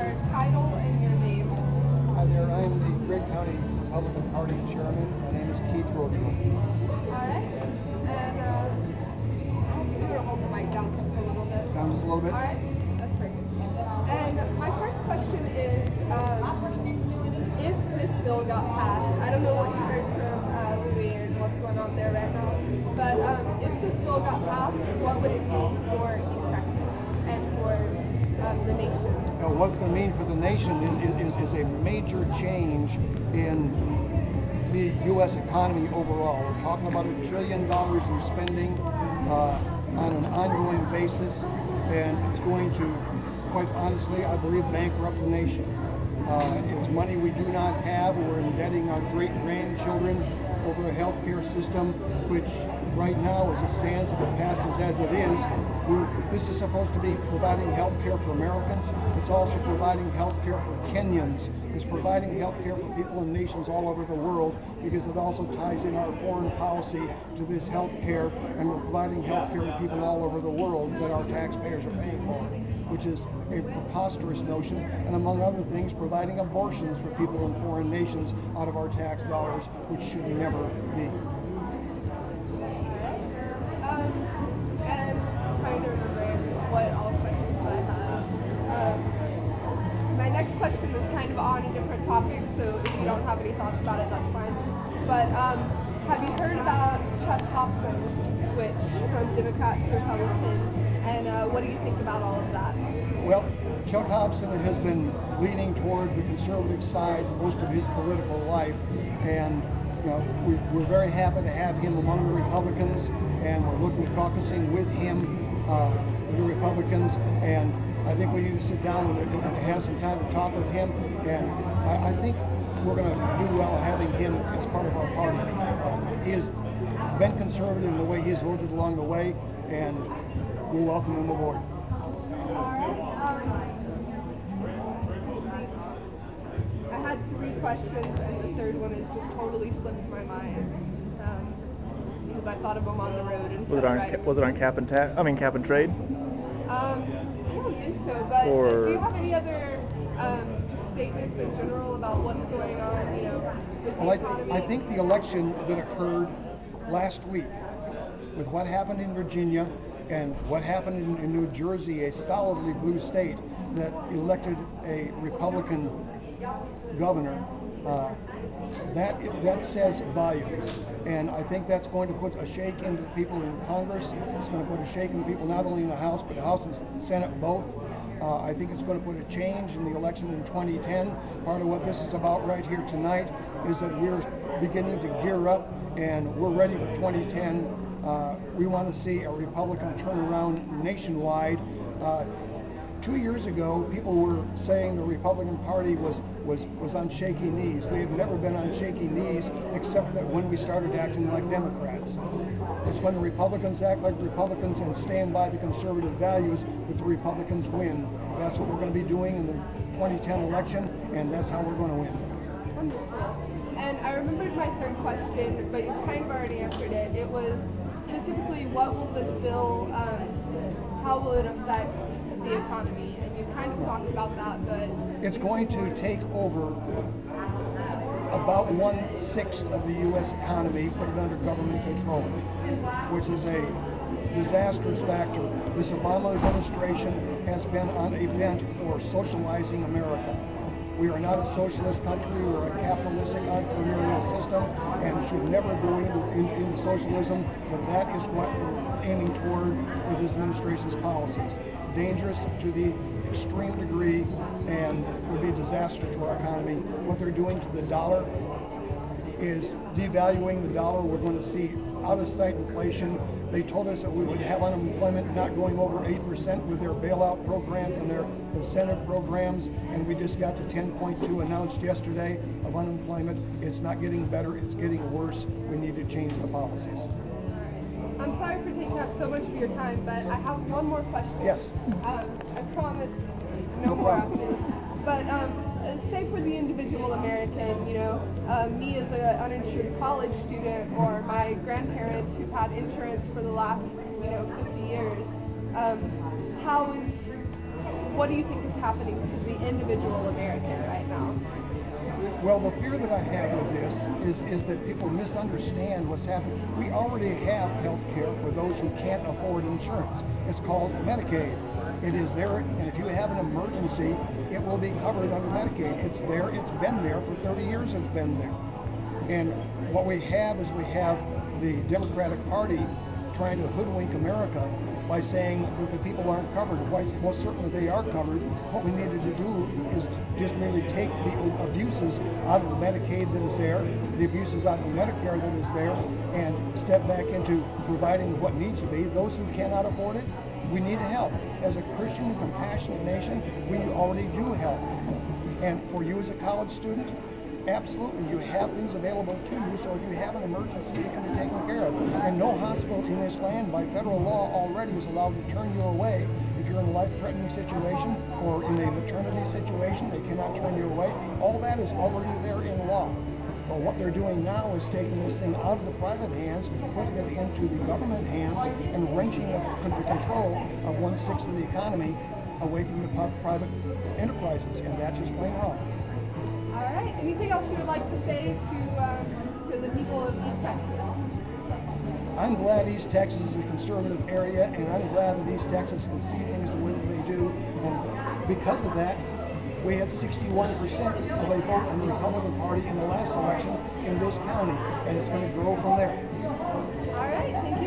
your title and your name. Hi there, I am the Gregg County Republican Party Chairman. My name is Keith Rocher. Alright. And I'm going to hold the mic down just a little bit. Down just a little bit? Alright, that's great. And my first question is, if this bill got passed, I don't know what you heard from Louis and what's going on there right now, but if this bill got passed, what would it mean for East Texas and for the nation? Now, what it's going to mean for the nation is a major change in the U.S. economy overall. We're talking about $1 trillion in spending on an ongoing basis, and it's going to, quite honestly, I believe, bankrupt the nation. It's money we do not have. We're indebting our great-grandchildren over a health care system, which right now, as it stands, if it passes as it is, this is supposed to be providing health care for Americans. It's also providing health care for Kenyans. It's providing health care for people in nations all over the world, because it also ties in our foreign policy to this health care, and we're providing health care to people all over the world that our taxpayers are paying for, which is a preposterous notion, and among other things, providing abortions for people in foreign nations out of our tax dollars, which should never be. And trying to remember what all questions I had. My next question is kind of on a different topic, so if you don't have any thoughts about it, that's fine. But have you heard about Chuck Hobson's switch from Democrat to Republican, and what do you think about all of that? Well, Chuck Hobson has been leaning toward the conservative side most of his political life, and we're very happy to have him among the Republicans, and we're looking at caucusing with him, with the Republicans, and I think we need to sit down and have some time to talk with him, and I think we're going to do well having him as part of our party. He has been conservative in the way he has voted along the way, and we welcome him aboard. I had 3 questions, and the third one has just totally slipped my mind because I thought of them on the road instead of writing. Was it on cap and cap and trade? I don't think so, but do you have any other just statements in general about what's going on, with the economy? I think the election that occurred last week, with what happened in Virginia and what happened in New Jersey, a solidly blue state that elected a Republican governor, that says volumes. And I think that's going to put a shake into people in Congress. It's going to put a shake into people not only in the House, but the House and Senate both. I think it's going to put a change in the election in 2010. Part of what this is about right here tonight is that we're beginning to gear up, and we're ready for 2010. We want to see a Republican turnaround nationwide. 2 years ago, people were saying the Republican Party was on shaky knees. We have never been on shaky knees, except that when we started acting like Democrats. It's when the Republicans act like Republicans and stand by the conservative values that the Republicans win. That's what we're going to be doing in the 2010 election, and that's how we're going to win. Wonderful. And I remembered my third question, but you kind of already answered it. It was specifically, what will this bill, how will it affect the economy? And you kind of talked about that, but it's going to take over about 1/6 of the U.S. economy, put it under government control, which is a disastrous factor. This Obama administration has been on a bent for socializing America. We are not a socialist country. We're a capitalistic entrepreneurial system, and should never go into socialism, but that is what we're aiming toward with this administration's policies. Dangerous to the extreme degree, and would be a disaster to our economy. What they're doing to the dollar is devaluing the dollar. We're going to see out-of-sight inflation. They told us that we would have unemployment not going over 8% with their bailout programs and their incentive programs, and we just got to 10.2 announced yesterday of unemployment. It's not getting better, it's getting worse. We need to change the policies. I'm sorry for taking up so much of your time, but I have one more question. Yes. I promise no more after this. But say for the individual American, me as an uninsured college student, or my grandparents who've had insurance for the last, 50 years, what do you think is happening to the individual American right now? Well, the fear that I have with this is that people misunderstand what's happening. We already have health care for those who can't afford insurance. It's called Medicaid. It is there, and if you have an emergency, it will be covered under Medicaid. It's there, it's been there for 30 years, it's been there. And what we have is we have the Democratic Party trying to hoodwink America by saying that the people aren't covered. Well, certainly they are covered. What we needed to do is just merely take the abuses out of the Medicaid that is there, the abuses out of the Medicare that is there, and step back into providing what needs to be. Those who cannot afford it, we need to help. As a Christian, compassionate nation, we already do help. And for you as a college student, absolutely, you have things available to you, so if you have an emergency, it can be taken care of. And no hospital in this land by federal law already is allowed to turn you away. If you're in a life-threatening situation or in a maternity situation, they cannot turn you away. All that is already there in law. But what they're doing now is taking this thing out of the private hands, putting it into the government hands, and wrenching the control of 1/6 of the economy away from the private enterprises, and that's just plain wrong. All right. Anything else you would like to say to the people of East Texas? I'm glad East Texas is a conservative area, and I'm glad that East Texas can see things the way that they do. And because of that, we had 61% of a vote in the Republican Party in the last election in this county, and it's going to grow from there. All right. Thank you.